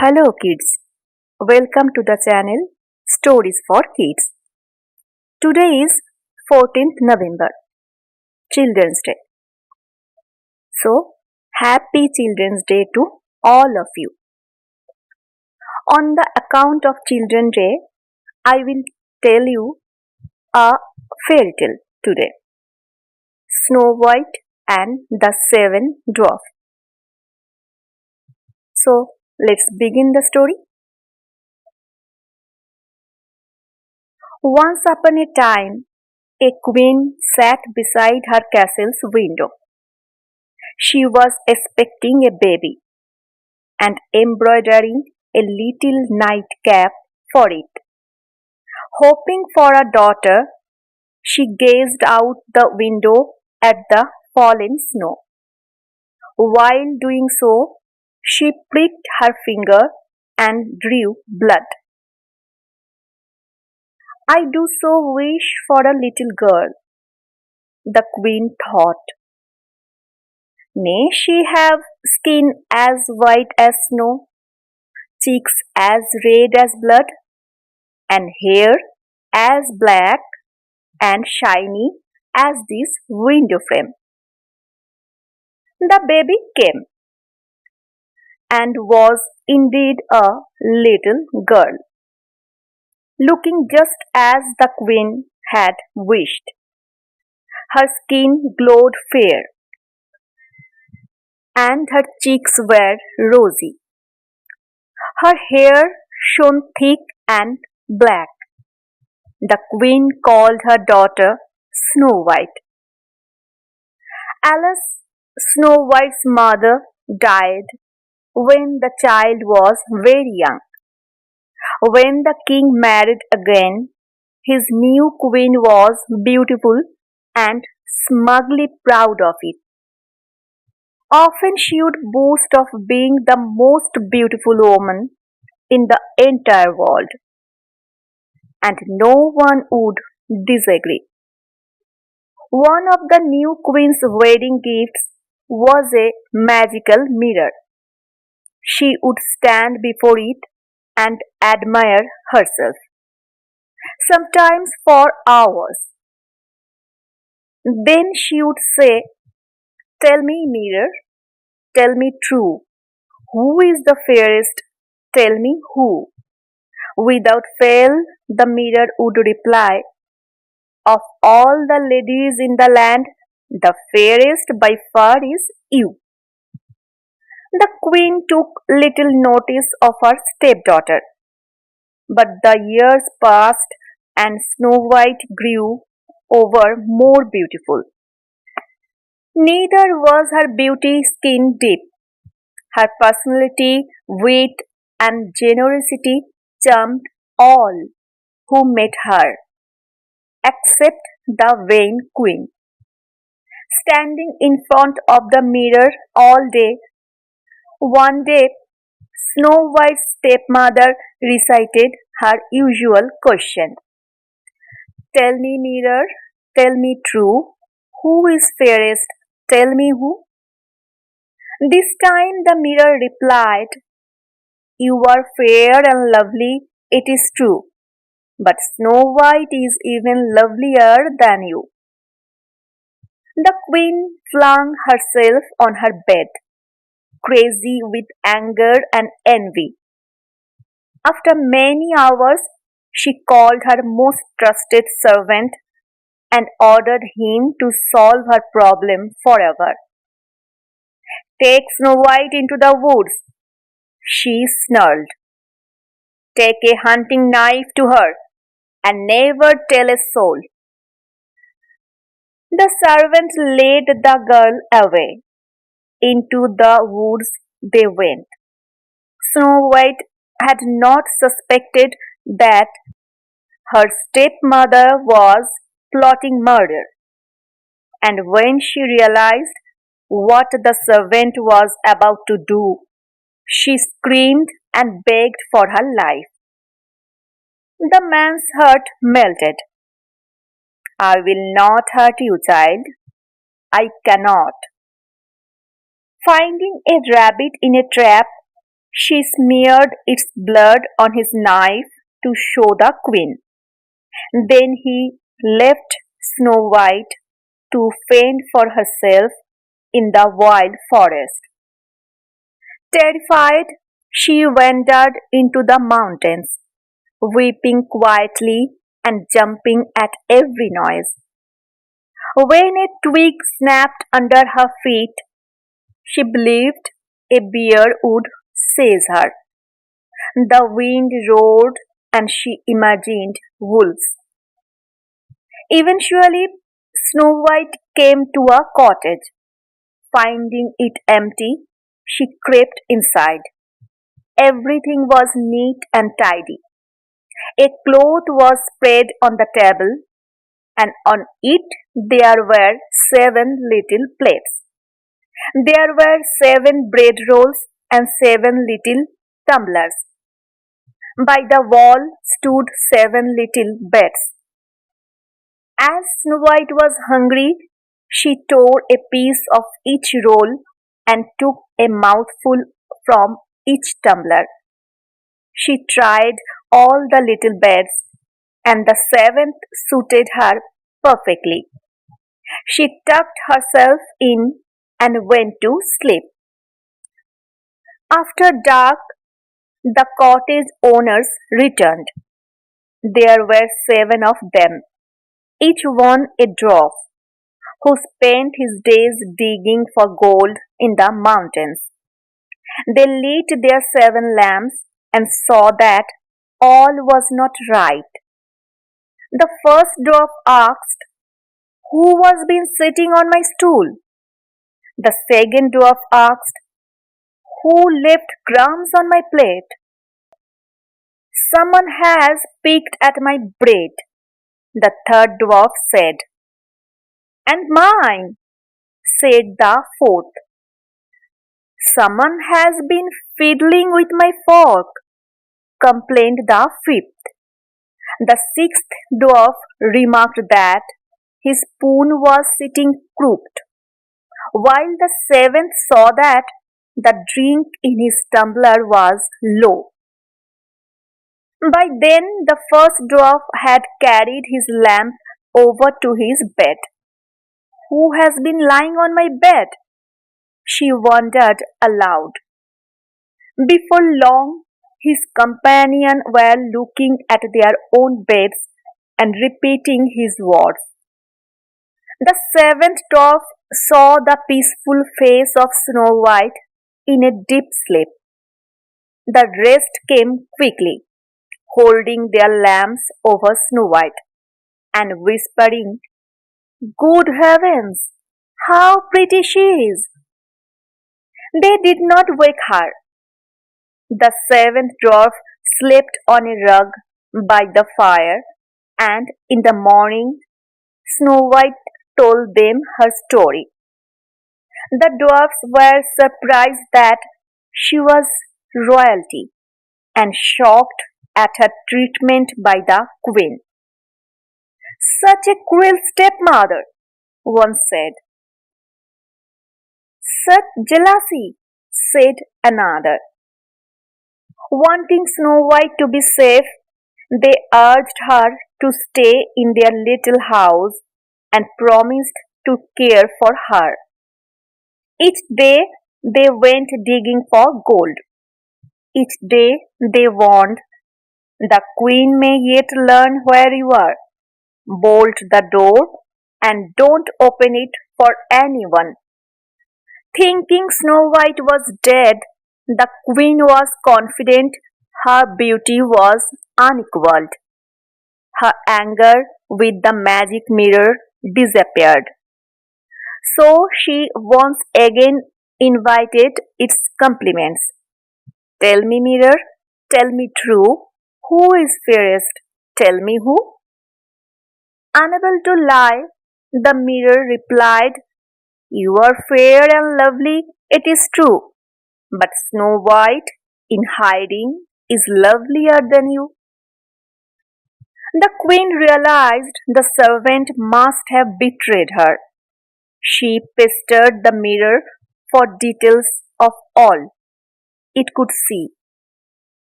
Hello kids, welcome to the channel Stories for Kids. Today is 14th November, Children's Day. So, happy Children's Day to all of you. On the account of Children's Day, I will tell you a fairy tale today. Snow White and the Seven Dwarfs. So, let's begin the story. Once upon a time, a queen sat beside her castle's window. She was expecting a baby and embroidering a little nightcap for it. Hoping for a daughter, she gazed out the window at the fallen snow. While doing so, she pricked her finger and drew blood. I do so wish for a little girl, the queen thought. May she have skin as white as snow, cheeks as red as blood, and hair as black and shiny as this window frame. The baby came and was indeed a little girl, looking just as the queen had wished. Her skin glowed fair, and her cheeks were rosy. Her hair shone thick and black. The queen called her daughter Snow White. Alas, Snow White's mother died when the child was very young. When the king married again, his new queen was beautiful and smugly proud of it. Often she would boast of being the most beautiful woman in the entire world, and no one would disagree. One of the new queen's wedding gifts was a magical mirror. She would stand before it and admire herself, sometimes for hours. Then she would say, "Tell me, mirror, tell me true. Who is the fairest? Tell me who." Without fail, the mirror would reply, "Of all the ladies in the land, the fairest by far is you." The queen took little notice of her stepdaughter, but the years passed and Snow White grew over more beautiful. Neither was her beauty skin deep. Her personality, wit, and generosity charmed all who met her, except the vain queen. Standing in front of the mirror all day, one day Snow White's stepmother recited her usual question. "Tell me, mirror, tell me true, who is fairest? Tell me who." This time the mirror replied, "You are fair and lovely, it is true, but Snow White is even lovelier than you." The queen flung herself on her bed, crazy with anger and envy. After many hours, she called her most trusted servant and ordered him to solve her problem forever. "Take Snow White into the woods," she snarled. "Take a hunting knife to her and never tell a soul." The servant led the girl away. Into the woods they went. Snow White had not suspected that her stepmother was plotting murder, and when she realized what the servant was about to do, she screamed and begged for her life. The man's heart melted. "I will not hurt you, child. I cannot." Finding a rabbit in a trap, She smeared its blood on his knife to show the queen. Then he left Snow White to fend for herself in the wild forest. Terrified, she wandered into the mountains, weeping quietly and jumping at every noise. When a twig snapped under her feet, she believed a bear would seize her. The wind roared and she imagined wolves. Eventually, Snow White came to a cottage. Finding it empty, she crept inside. Everything was neat and tidy. A cloth was spread on the table, and on it there were 7 little plates. There were 7 bread rolls and 7 little tumblers. By the wall stood 7 little beds. As Snow White was hungry, she tore a piece of each roll and took a mouthful from each tumbler. She tried all the little beds, and the seventh suited her perfectly. She tucked herself in and went to sleep. After dark, the cottage owners returned. There were 7 of them, each one a dwarf, who spent his days digging for gold in the mountains. They lit their 7 lamps and saw that all was not right. The first dwarf asked, "Who was been sitting on my stool?" The second dwarf asked, "Who left crumbs on my plate?" "Someone has picked at my bread," the third dwarf said. "And mine," said the fourth. "Someone has been fiddling with my fork," complained the fifth. The sixth dwarf remarked that his spoon was sitting crooked, while the seventh saw that the drink in his tumbler was low. By then the first dwarf had carried his lamp over to his bed. "Who has been lying on my bed?" she wondered aloud. Before long, his companions were looking at their own beds and repeating his words. The seventh dwarf saw the peaceful face of Snow White in a deep sleep. The rest came quickly, holding their lamps over Snow White and whispering, "Good heavens, how pretty she is!" They did not wake her. The seventh dwarf slept on a rug by the fire, and in the morning Snow White told them her story. The dwarfs were surprised that she was royalty and shocked at her treatment by the queen. "Such a cruel stepmother," one said. "Such jealousy," said another. Wanting Snow White to be safe, they urged her to stay in their little house and promised to care for her. Each day they went digging for gold. Each day they warned, "The queen may yet learn where you are. Bolt the door and don't open it for anyone." Thinking Snow White was dead, the queen was confident her beauty was unequaled. Her anger with the magic mirror disappeared. So she once again invited its compliments. "Tell me, mirror, tell me true, who is fairest? Tell me who?" Unable to lie, the mirror replied, "You are fair and lovely, it is true, but Snow White, in hiding, is lovelier than you." The queen realized the servant must have betrayed her. She pestered the mirror for details of all. it could see,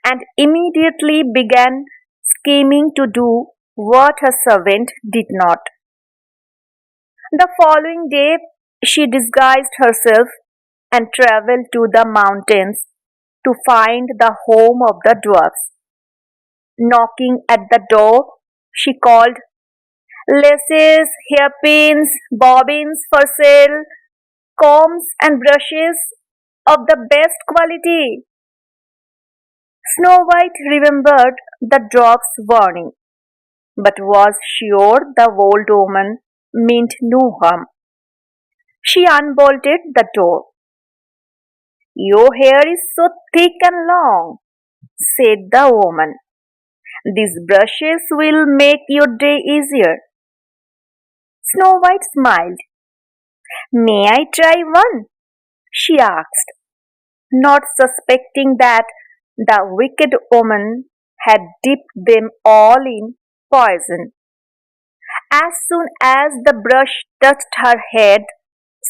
and immediately began scheming to do what her servant did not. The following day, she disguised herself and traveled to the mountains to find the home of the dwarfs. Knocking at the door, she called, "Laces, hairpins, bobbins for sale, combs and brushes of the best quality." Snow White remembered the dwarf's warning, but was sure the old woman meant no harm. She unbolted the door. "Your hair is so thick and long," said the woman. "These brushes will make your day easier." Snow White smiled. "May I try one?" she asked, not suspecting that the wicked woman had dipped them all in poison. As soon as the brush touched her head,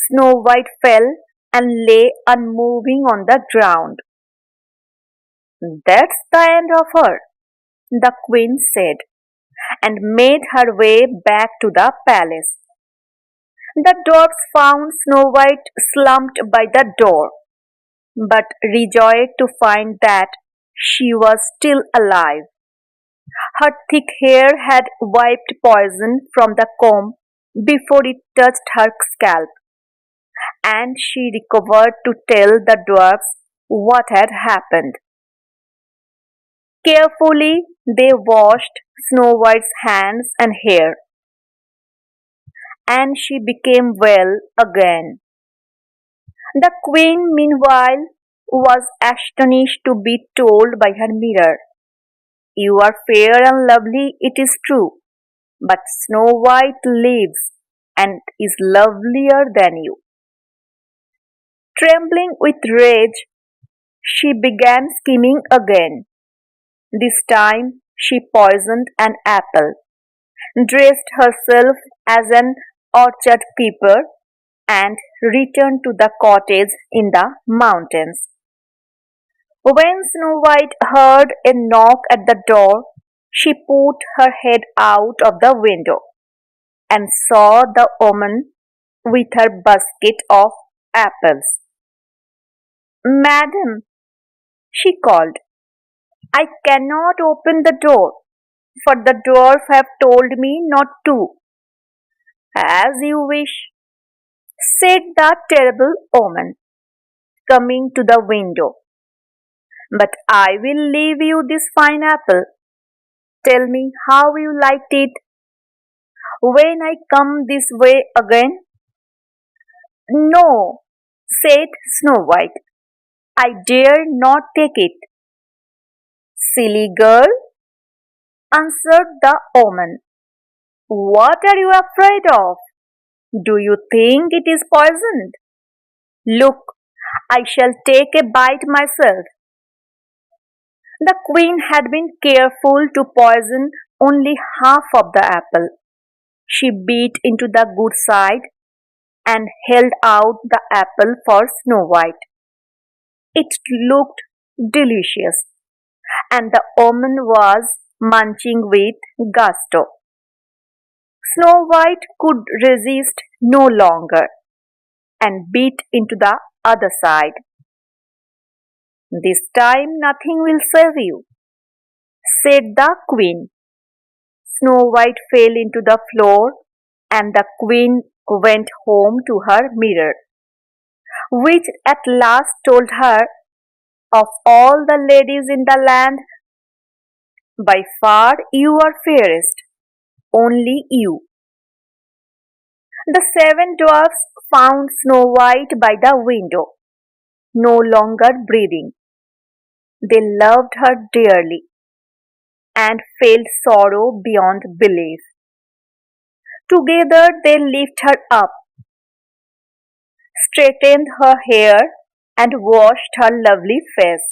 Snow White fell and lay unmoving on the ground. "That's the end of her," the queen said, and made her way back to the palace. The dwarfs found Snow White slumped by the door, but rejoiced to find that she was still alive. Her thick hair had wiped poison from the comb before it touched her scalp, and she recovered to tell the dwarfs what had happened. Carefully, they washed Snow White's hands and hair, and she became well again. The queen, meanwhile, was astonished to be told by her mirror, "You are fair and lovely, it is true, but Snow White lives and is lovelier than you." Trembling with rage, she began scheming again. This time she poisoned an apple, dressed herself as an orchard keeper, and returned to the cottage in the mountains. When Snow White heard a knock at the door, she put her head out of the window and saw the woman with her basket of apples. "Madam," she called, "I cannot open the door, for the dwarf have told me not to." "As you wish," said the terrible woman, coming to the window. "But I will leave you this fine apple. Tell me how you liked it when I come this way again." "No," said Snow White, "I dare not take it." "Silly girl," answered the woman, "what are you afraid of? Do you think it is poisoned? Look, I shall take a bite myself." The queen had been careful to poison only half of the apple. She bit into the good side and held out the apple for Snow White. It looked delicious, and the woman was munching with gusto. Snow White could resist no longer and bit into the other side. "This time nothing will save you," said the queen. Snow White fell into the floor, and the queen went home to her mirror, which at last told her, "Of all the ladies in the land, by far you are fairest, only you." The seven dwarfs found Snow White by the window, no longer breathing. They loved her dearly and felt sorrow beyond belief. Together they lifted her up, straightened her hair, and washed her lovely face.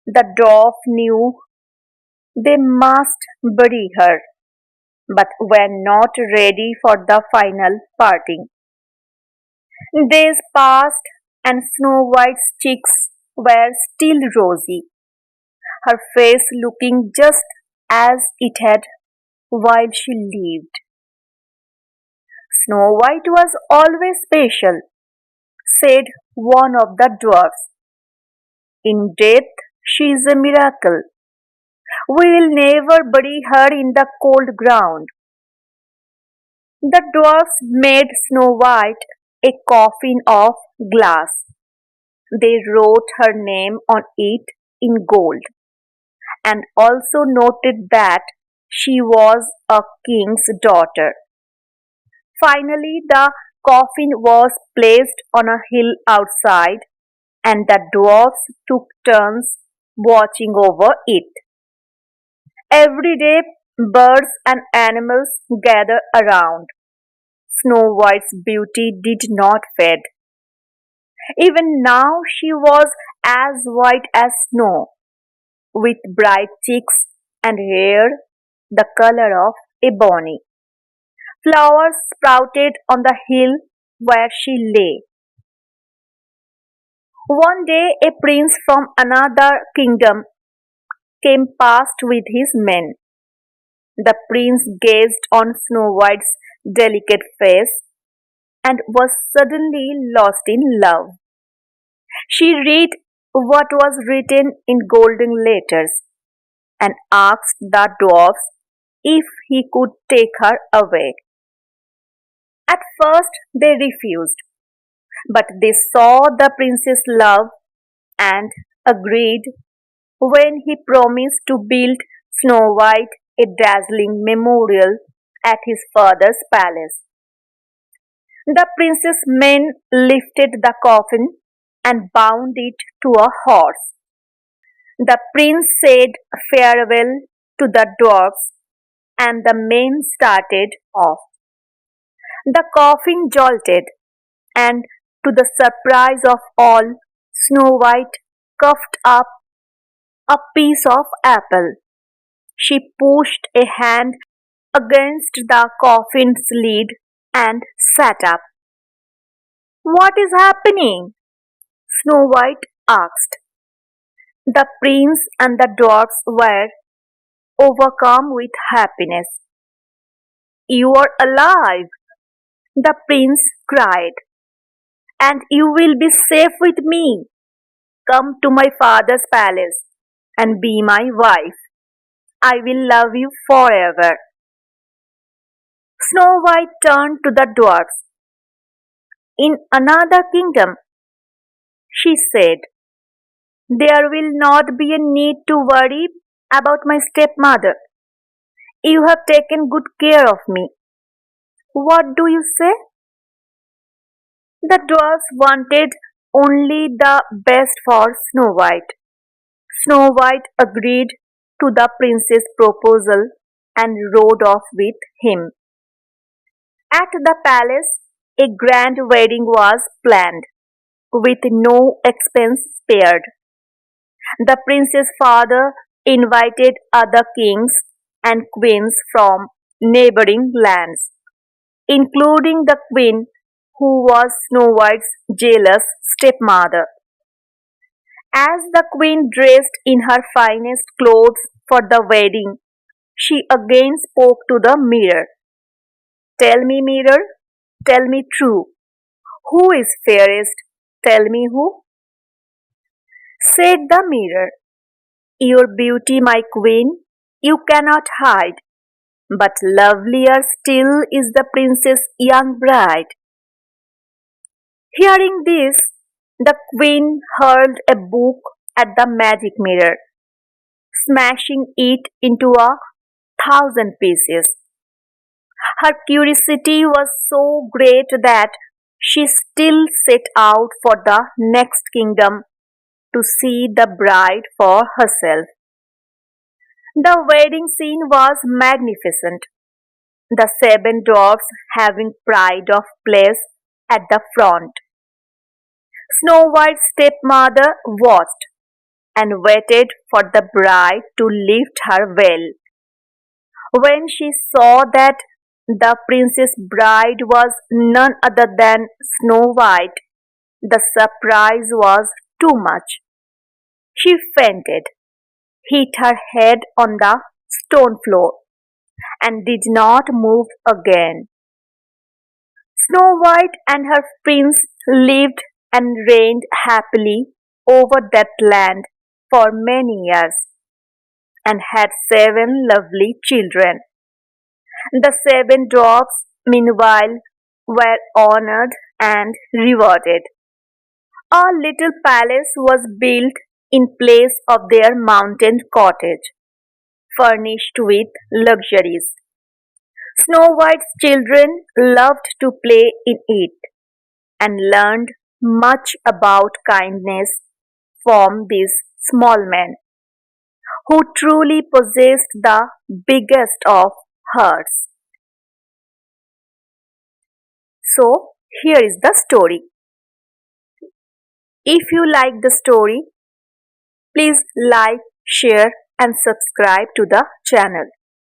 The dwarf knew they must bury her, but were not ready for the final parting. Days passed, and Snow White's cheeks were still rosy, her face looking just as it had while she lived. Snow White was always special, said one of the dwarfs. In death, she is a miracle. We will never bury her in the cold ground. The dwarfs made Snow White a coffin of glass. They wrote her name on it in gold and also noted that she was a king's daughter. Finally, the coffin was placed on a hill outside, and the dwarfs took turns watching over it. Every day, birds and animals gathered around. Snow White's beauty did not fade. Even now, she was as white as snow, with bright cheeks and hair the color of ebony. Flowers sprouted on the hill where she lay. One day, a prince from another kingdom came past with his men. The prince gazed on Snow White's delicate face and was suddenly lost in love. She read what was written in golden letters and asked the dwarfs if he could take her away. At first they refused, but they saw the prince's love and agreed when he promised to build Snow White a dazzling memorial at his father's palace. The prince's men lifted the coffin and bound it to a horse. The prince said farewell to the dwarfs and the men started off. The coffin jolted, and to the surprise of all, Snow White coughed up a piece of apple. She pushed a hand against the coffin's lid and sat up. What is happening? Snow White asked. The prince and the dwarfs were overcome with happiness. You are alive, the prince cried, and you will be safe with me. Come to my father's palace and be my wife. I will love you forever. Snow White turned to the dwarfs. In another kingdom, she said, there will not be a need to worry about my stepmother. You have taken good care of me. What do you say? The dwarfs wanted only the best for Snow White. Snow White agreed to the prince's proposal and rode off with him. At the palace, a grand wedding was planned, with no expense spared. The prince's father invited other kings and queens from neighboring lands, including the queen who was Snow White's jealous stepmother. As the queen dressed in her finest clothes for the wedding, she again spoke to the mirror. Tell me, mirror, tell me true. Who is fairest? Tell me who? Said the mirror, your beauty, my queen, you cannot hide, but lovelier still is the princess' young bride. Hearing this, the queen hurled a book at the magic mirror, smashing it into 1,000 pieces. Her curiosity was so great that she still set out for the next kingdom to see the bride for herself. The wedding scene was magnificent, the seven dwarfs having pride of place at the front. Snow White's stepmother watched and waited for the bride to lift her veil. When she saw that the princess bride was none other than Snow White, the surprise was too much. She fainted, hit her head on the stone floor, and did not move again. Snow White and her prince lived and reigned happily over that land for many years and had 7 lovely children. The 7 dwarfs, meanwhile, were honored and rewarded. A little palace was built in place of their mountain cottage, furnished with luxuries. Snow White's children loved to play in it and learned much about kindness from these small men who truly possessed the biggest of hearts. So, here is the story. If you like the story, please like, share, and subscribe to the channel.